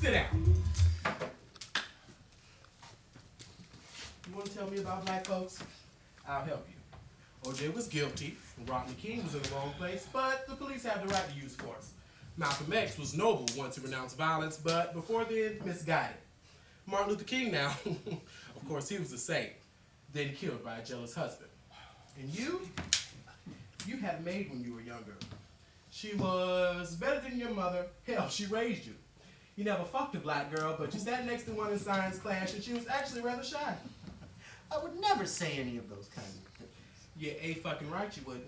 Sit down. You want to tell me about black folks? I'll help you. OJ was guilty. Rodney King was in the wrong place, but the police have the right to use force. Malcolm X was noble once he renounced violence, but before then, misguided. Martin Luther King now, of course, he was a saint, then killed by a jealous husband. And you had a maid when you were younger. She was better than your mother. Hell, she raised you. You never fucked a black girl, but you sat next to one in science class, and she was actually rather shy. I would never say any of those kinds of things. Yeah, fucking right you wouldn't.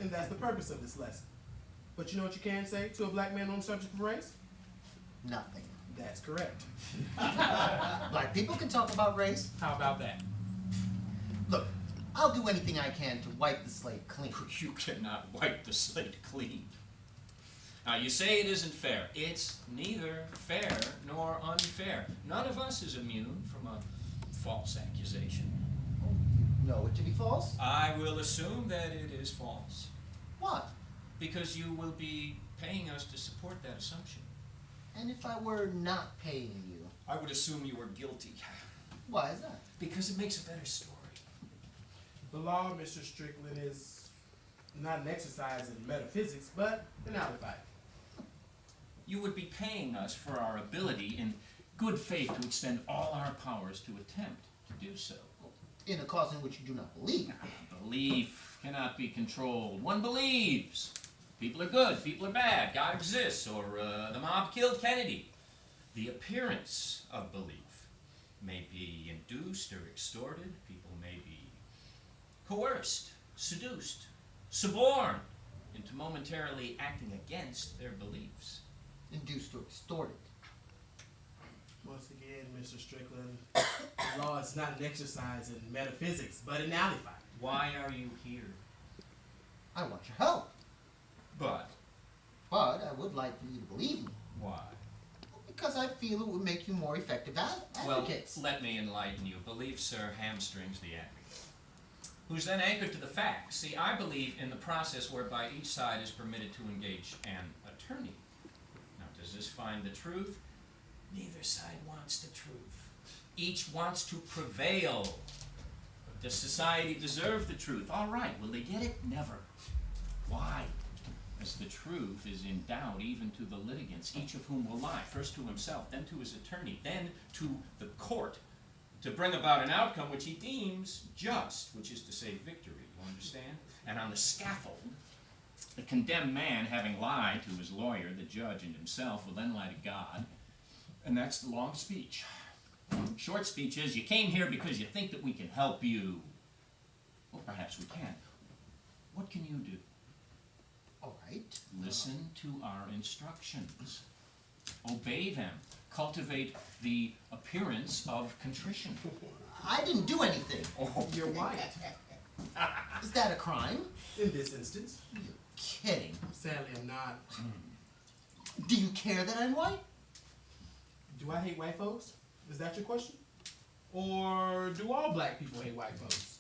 And that's the purpose of this lesson. But you know what you can say to a black man on the subject of race? Nothing. That's correct. Black people can talk about race. How about that? Look, I'll do anything I can to wipe the slate clean. You cannot wipe the slate clean. Now, you say it isn't fair. It's neither fair nor unfair. None of us is immune from a false accusation. Oh, you know it to be false? I will assume that it is false. What? Because you will be paying us to support that assumption. And if I were not paying you? I would assume you were guilty. Why is that? Because it makes a better story. The law, Mr. Strickland, is not an exercise in metaphysics, but an alibi. You would be paying us for our ability in good faith to extend all our powers to attempt to do so. In a cause in which you do not believe. Belief cannot be controlled. One believes. People are good, people are bad, God exists, or the mob killed Kennedy. The appearance of belief may be induced or extorted. People may be coerced, seduced, suborned into momentarily acting against their beliefs. Induced or extorted. Once again, Mr. Strickland, the law is not an exercise in metaphysics, but an alibi. Why are you here? I want your help. But But I would like for you to believe me. why? Because I feel it would make you more effective advocates. Well, let me enlighten you. Belief, sir, hamstrings the advocate, who's then anchored to the facts. See, I believe in the process whereby each side is permitted to engage an attorney. Now, does this find the truth? Neither side wants the truth. Each wants to prevail. Does society deserve the truth? All right. Will they get it? Never. Why? As the truth is in doubt even to the litigants, each of whom will lie, first to himself, then to his attorney, then to the court, to bring about an outcome which he deems just, which is to say victory, you understand? And on the scaffold, the condemned man, having lied to his lawyer, the judge, and himself, will then lie to God, and that's the long speech. Short speech is, you came here because you think that we can help you. Well, perhaps we can. What can you do? All right. Listen to our instructions. Obey them. Cultivate the appearance of contrition. I didn't do anything. Oh, You're white. Is that a crime? In this instance, You're kidding. sadly I'm not. Do you care that I'm white? Do I hate white folks? Is that your question? Or do all black people hate white folks?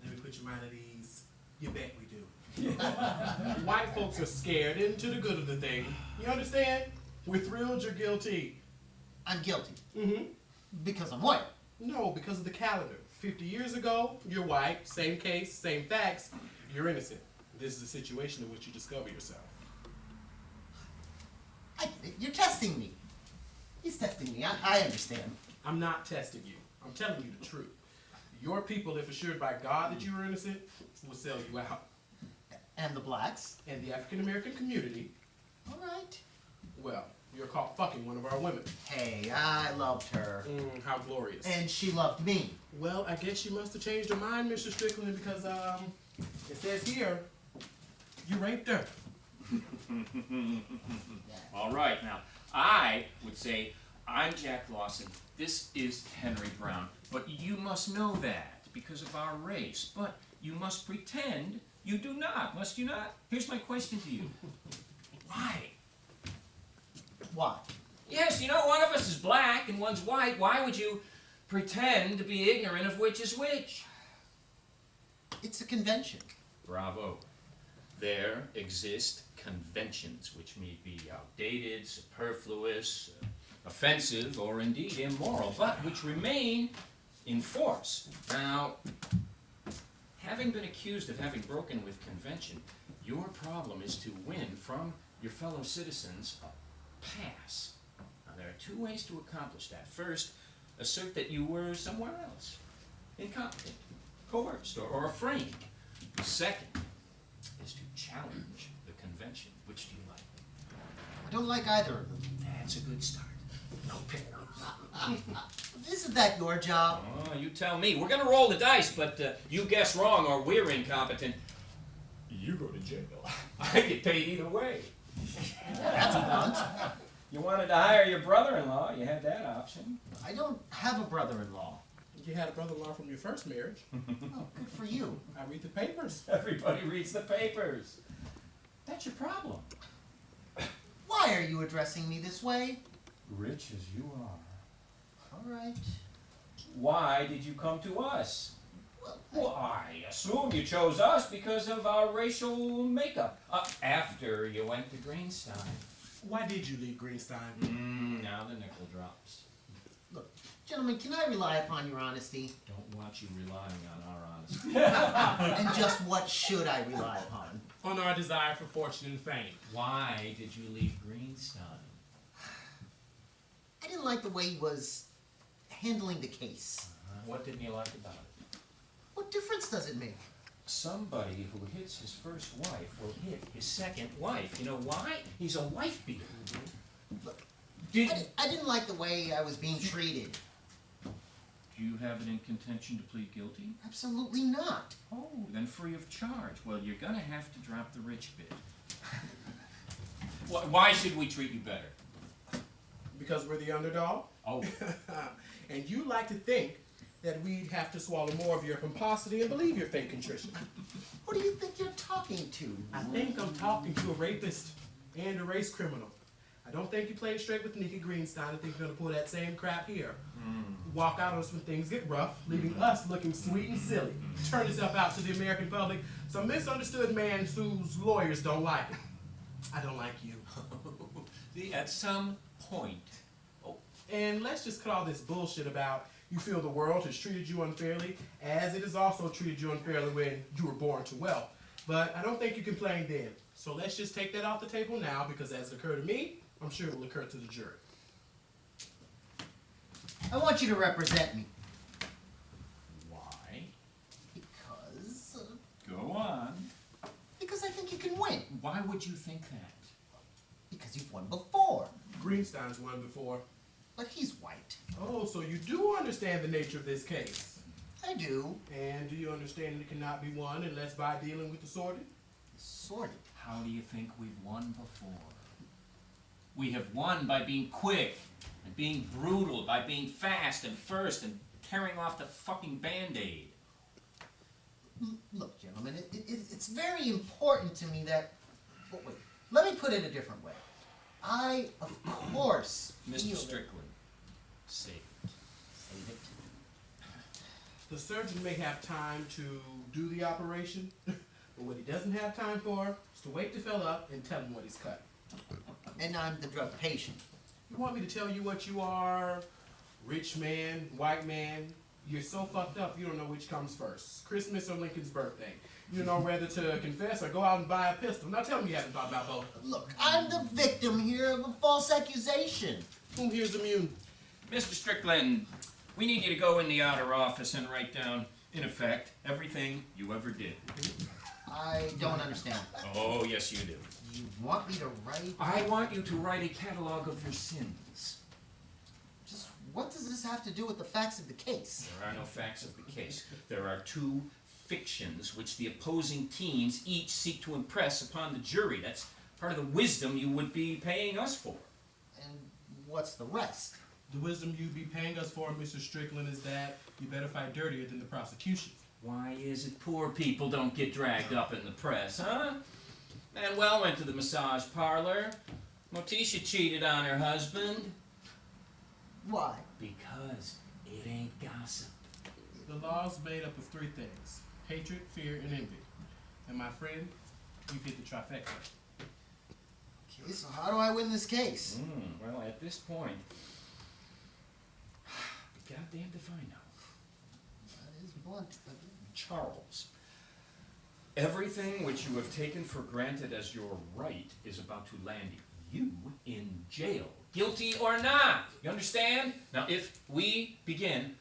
Let me put your mind at ease. You bet we do. White folks are scared into the good of the thing. You understand? We're thrilled you're guilty. I'm guilty. Mm-hmm. Because I'm white. No, because of the calendar. 50 years ago, you're white, same case, same facts, you're innocent. This is a situation in which you discover yourself. You're testing me. He's testing me. I understand. I'm not testing you. I'm telling you the truth. Your people, if assured by God that you are innocent, will sell you out. And the blacks? And the African American community, All right. well, you're caught fucking one of our women. Hey, I loved her. How glorious. And she loved me. Well, I guess you must have changed your mind, Mr. Strickland, because it says here, you raped her. all right. Now, I would say, I'm Jack Lawson. This is Henry Brown. But you must know that because of our race. But you must pretend you do not, must you not? Here's my question to you. Why? Why? Yes, you know, one of us is black and one's white. Why would you pretend to be ignorant of which is which? It's a convention. Bravo. There exist conventions which may be outdated, superfluous, offensive or indeed immoral, but which remain in force. Now, having been accused of having broken with convention, your problem is to win from your fellow citizens a pass. Now, there are two ways to accomplish that. First, assert that you were somewhere else, incompetent, coerced, or framed. Second is to challenge the convention. Which do you like? I don't like either of them. That's a good start. No pick. Isn't that your job? Oh, you tell me. We're gonna roll the dice, but you guess wrong or we're incompetent. You go to jail. I get paid either way. That's blunt. You wanted to hire your brother-in-law, you had that option. I don't have a brother-in-law. You had a brother-in-law from your first marriage. Oh, good for you. I read the papers. Everybody reads the papers. That's your problem. Why are you addressing me this way? Rich as you are. All right. Why did you come to us? Well, I assume you chose us because of our racial makeup. After you went to Greenstein. Why did you leave Greenstein? Now the nickel drops. look, gentlemen, can I rely upon your honesty? Don't want you relying on our honesty. And just what should I rely upon? On our desire for fortune and fame. Why did you leave Greenstein? I didn't like the way he was handling the case. What didn't you like about it? What difference does it make? Somebody who hits his first wife will hit his second wife. You know why? He's a wife beater. Look, Did I didn't like the way I was being treated. Do you have it in contention to plead guilty? Absolutely not. Oh, then free of charge. Well, you're gonna have to drop the rich bit. Why should we treat you better? Because we're the underdog? Oh, And you like to think that we'd have to swallow more of your pomposity and believe your fake contrition. Who do you think you're talking to? I think I'm talking to a rapist and a race criminal. I don't think you played straight with Nikki Greenstein. I think you're gonna pull that same crap here. Walk out on us when things get rough, leaving us looking sweet and silly. Turn yourself out to the American public, some misunderstood man whose lawyers don't like it. I don't like you. see, at some point. And let's just cut all this bullshit about you feel the world has treated you unfairly, as it has also treated you unfairly when you were born to wealth. But I don't think you complained then. So let's just take that off the table now, because as it occurred to me, I'm sure it will occur to the jury. I want you to represent me. Why? Because... Go on. because I think you can win. Why would you think that? Because you've won before. Greenstein's won before. But he's white. Oh, so you do understand the nature of this case. I do. And do you understand that it cannot be won unless by dealing with the sordid? Sort of. How do you think we've won before? We have won by being quick and being brutal, by being fast and first and tearing off the fucking Band-Aid. Look, gentlemen, it's very important to me that... But wait, let me put it a different way. I, of course, Mr. feel Strickland, save it. Save it. The surgeon may have time to do the operation, but what he doesn't have time for is to wake the fella up and tell him what he's cut. And I'm the drug patient. You want me to tell you what you are? Rich man, white man? You're so fucked up you don't know which comes first. Christmas or Lincoln's birthday. You don't know whether to confess or go out and buy a pistol. Now tell me you haven't thought about both. Look, I'm the victim here of a false accusation. Whom here's immune? Mr. Strickland, we need you to go in the outer office and write down, in effect, everything you ever did. I don't understand. Oh, yes, you do. You want me to write? I want you to write a catalog of your sins. Just what does this have to do with the facts of the case? There are no facts of the case. There are two fictions which the opposing teams each seek to impress upon the jury. That's part of the wisdom you would be paying us for. And what's the rest? The wisdom you'd be paying us for, Mr. Strickland, is that you better fight dirtier than the prosecution. Why is it poor people don't get dragged up in the press, huh? Manuel went to the massage parlor. Motisha cheated on her husband. Why? Because it ain't gossip. The law's made up of three things: hatred, fear, and envy. And my friend, you've hit the trifecta. Okay, so how do I win this case? Well, at this point, be goddamned if I know. That is blunt, but Charles, everything which you have taken for granted as your right is about to land you in jail, guilty or not. You understand? Now, if we begin,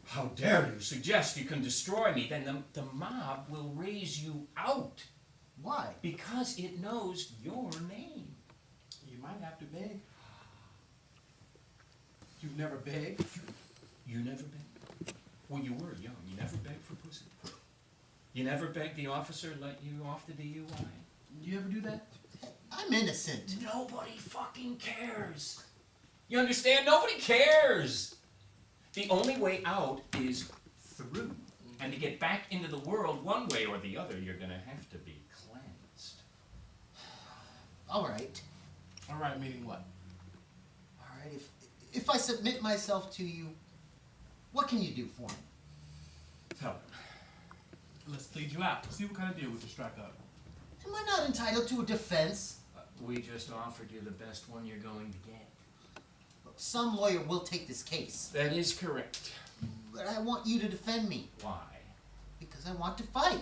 how dare you suggest you can destroy me, then the mob will raise you out why? because it knows your name. You might have to beg. You've never begged? You never begged? When you were young, you never begged for pussy. You never begged the officer to let you off the DUI. You ever do that? Hey, I'm innocent. Nobody fucking cares. You understand? Nobody cares. The only way out is through. And to get back into the world one way or the other, you're gonna have to be cleansed. All right. All right, meaning what? All right, if I submit myself to you, what can you do for me? Tell them. Let's plead you out. See what kind of deal we can strike up. Am I not entitled to a defense? We just offered you the best one you're going to get. Look, some lawyer will take this case, That is correct. but I want you to defend me Why? because I want to fight.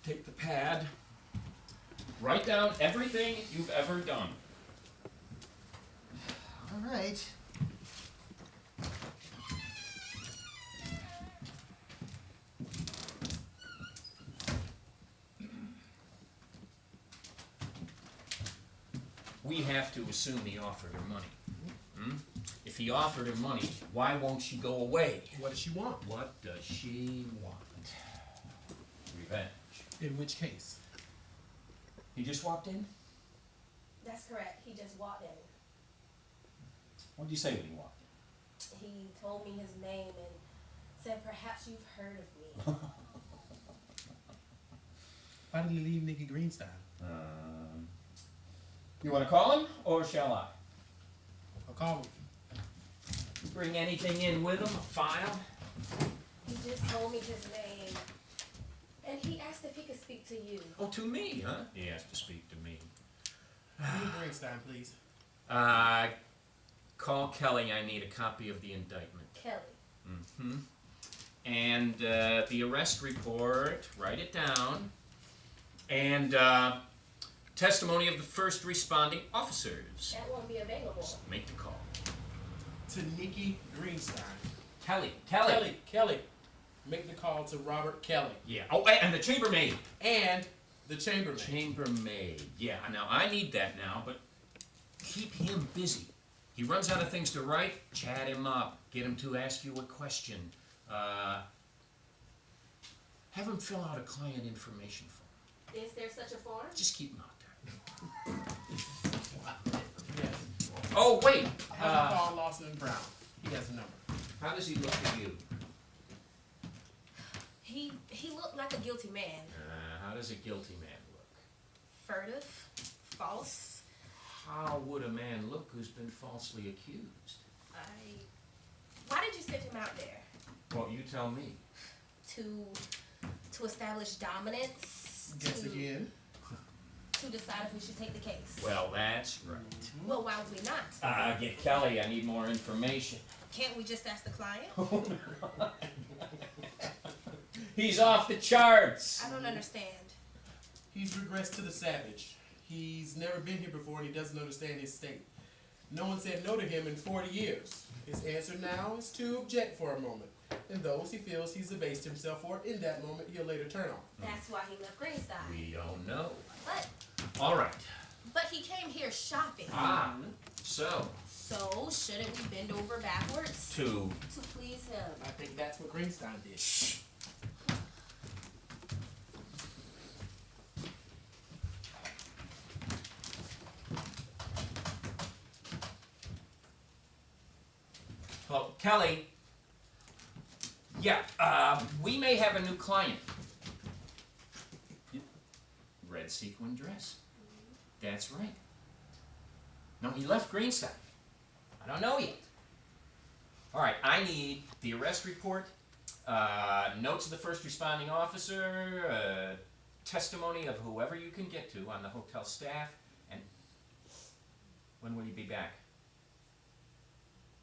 Take the pad. Write down everything you've ever done. All right. We have to assume he offered her money. If he offered her money, why won't she go away? What does she want? What does she want? Revenge. In which case? He just walked in? That's correct. He just walked in. What did you say when he walked in? He told me his name and said, perhaps you've heard of me. Why did he leave Nikki Greenstein? You want to call him, or shall I? I'll call him. Bring anything in with him, a file? He just told me his name. And he asked if he could speak to you. Oh, to me, huh? He has to speak to me. Nikki Greenstein, please. Call Kelly. I need a copy of the indictment. Kelly. And the arrest report, write it down. And testimony of the first responding officers. That won't be available. Just make the call. To Nikki Greenstein. Kelly. Kelly. Make the call to Robert Kelly. Yeah. Oh, and the chambermaid. And the chambermaid. Chambermaid. Yeah, now I need that now, but keep him busy. He runs out of things to write, chat him up. Get him to ask you a question. Have him fill out a client information form. Is there such a form? Just keep him out there. Yes. Oh, wait. Have him call Lawson and Brown. He has a number. How does he look to you? He looked like a guilty man. How does a guilty man look? Furtive. False. How would a man look who's been falsely accused? Why did you send him out there? Well, you tell me. To establish dominance? Guess again. To decide if we should take the case? Well, that's right. Well, why would we not? Get Kelly. I need more information. Can't we just ask the client? He's off the charts. I don't understand. He's regressed to the savage. He's never been here before and he doesn't understand his state. No one said no to him in 40 years. His answer now is to object for a moment. And those he feels he's abased himself for, in that moment, he'll later turn on. That's why he left Greenstein. We don't know. But All right. he came here shopping. So So shouldn't we bend over backwards to please him? I think that's what Greenstein did. well, Kelly. Yeah, we may have a new client. Red sequin dress. That's right. No, he left Greenstein. I don't know yet. All right, I need the arrest report, notes of the first responding officer, testimony of whoever you can get to on the hotel staff, and when will you be back?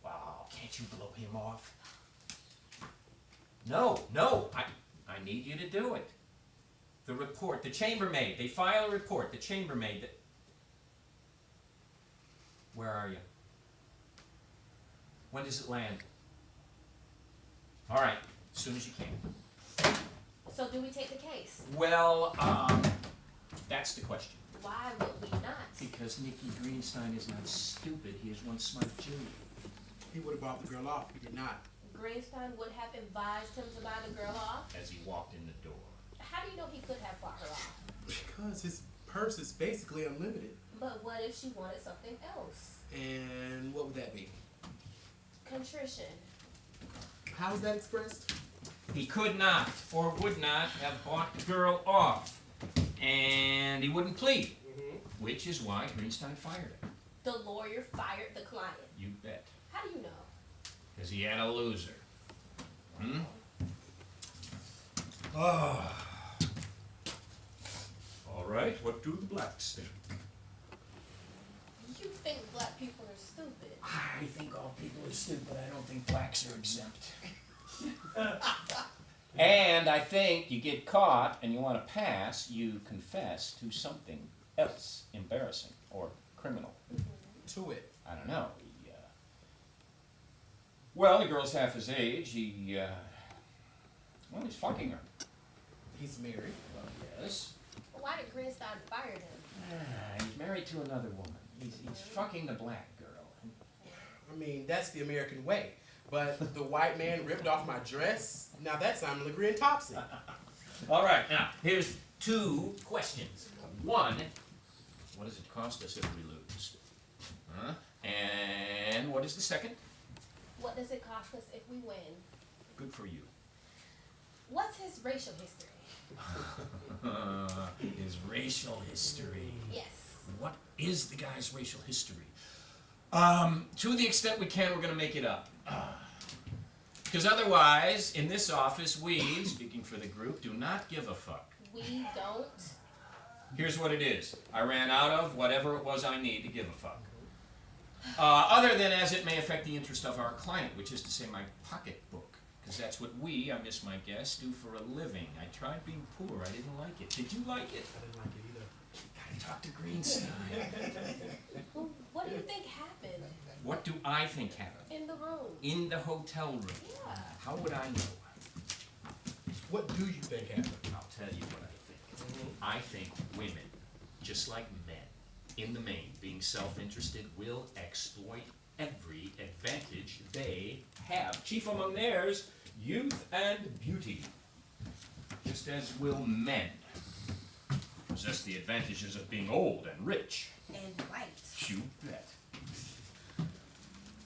Wow, can't you blow him off? No, I need you to do it. The report, the chambermaid, they file a report, the chambermaid, where are you? When does it land? All right, as soon as you can. So do we take the case? Well, that's the question. Why would we not? Because Nicky Greenstein is not stupid, he is one smart junior. He would have bought the girl off. He did not. Greenstein would have advised him to buy the girl off? As he walked in the door. How do you know he could have bought her off? Because his purse is basically unlimited. But what if she wanted something else? And what would that be? Contrition. How is that expressed? He could not, or would not, have bought the girl off. And he wouldn't plead. Which is why Greenstein fired him. The lawyer fired the client. You bet. How do you know? Because he had a loser. Ah. All right, what do the blacks think? You think black people are stupid. I think all people are stupid. I don't think blacks are exempt. And I think you get caught and you want to pass, you confess to something else embarrassing or criminal. To it. I don't know. Well, the girl's half his age. He's fucking her. He's married. Well, yes. Why did Greenstein fire him? He's married to another woman. He's fucking the black girl. I mean, that's the American way. But the white man ripped off my dress. Now that's Simon Legree and Topsy. All right, now, here's two questions. One, what does it cost us if we lose? And what is the second? What does it cost us if we win? Good for you. What's his racial history? His racial history. Yes. What is the guy's racial history? To the extent we can, we're going to make it up. Because otherwise, in this office, we, speaking for the group, do not give a fuck. We don't. Here's what it is. I ran out of whatever it was I need to give a fuck. Other than as it may affect the interest of our client, which is to say my pocketbook. Because that's what we, I miss my guess, do for a living. I tried being poor. I didn't like it. Did you like it? I didn't like it either. Gotta talk to Greenstein. Well, what do you think happened What do I think happened? in the room? In the hotel room. Yeah. How would I know? What do you think happened? I'll tell you what I think. I think women, just like men, in the main, being self-interested, will exploit every advantage they have. Chief among theirs, youth and beauty. Just as will men possess the advantages of being old and rich. And white. You bet.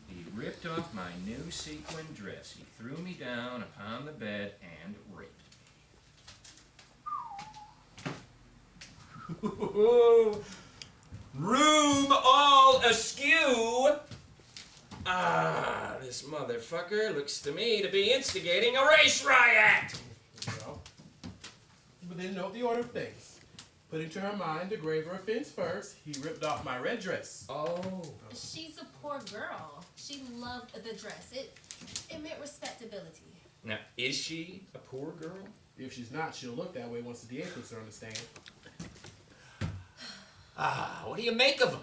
He ripped off my new sequin dress. He threw me down upon the bed and raped me. Room all askew. Ah, this motherfucker looks to me to be instigating a race riot. Well, but then note the order of things. Putting to her mind the graver offense first, he ripped off my red dress. Oh. She's a poor girl. She loved the dress. It meant respectability. Now, is she a poor girl? If she's not, she'll look that way once the DA puts her on the stand. Ah, what do you make of him?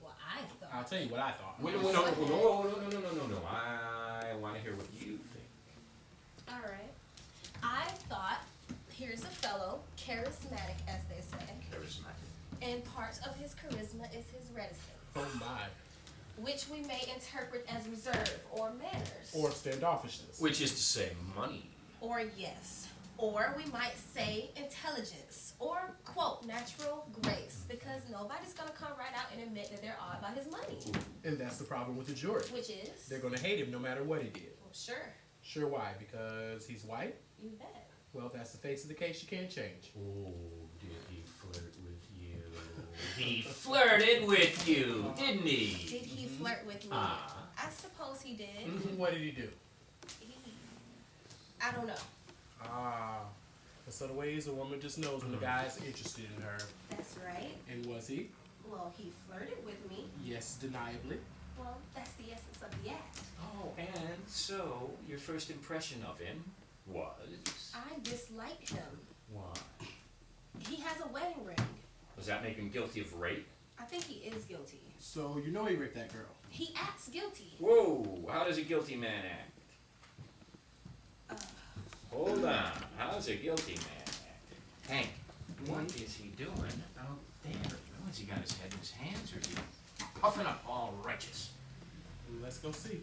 Well, I thought. I'll tell you what I thought. No. I want to hear what you think. All right. I thought, here's a fellow, charismatic, as they say, Charismatic. and part of his charisma is his reticence, Oh my. which we may interpret as reserve or manners. Or standoffishness. Which is to say, money. Or yes. Or we might say intelligence. Or, quote, natural grace. Because nobody's going to come right out and admit that they're awed by his money. And that's the problem with the jury. Which is? They're going to hate him no matter what he did. Well, sure. Sure, why? Because he's white? You bet. Well, that's the face of the case you can't change. Oh, did he flirt with you? He flirted with you, didn't he? Did he flirt with me? Ah. I suppose he did. What did he do? I don't know. Ah. That's sort of ways a woman just knows when the guy's interested in her. That's right. And was he? Well, he flirted with me. Yes, deniably. Well, that's the essence of the act. Oh, and so your first impression of him was? I dislike him. Why? He has a wedding ring. Does that make him guilty of rape? I think he is guilty. So you know he raped that girl. He acts guilty. Whoa, how does a guilty man act? Hold on, how does a guilty man act? Hank, what is he doing out there? Oh, has he got his head in his hands or is he puffing up all righteous? Let's go see.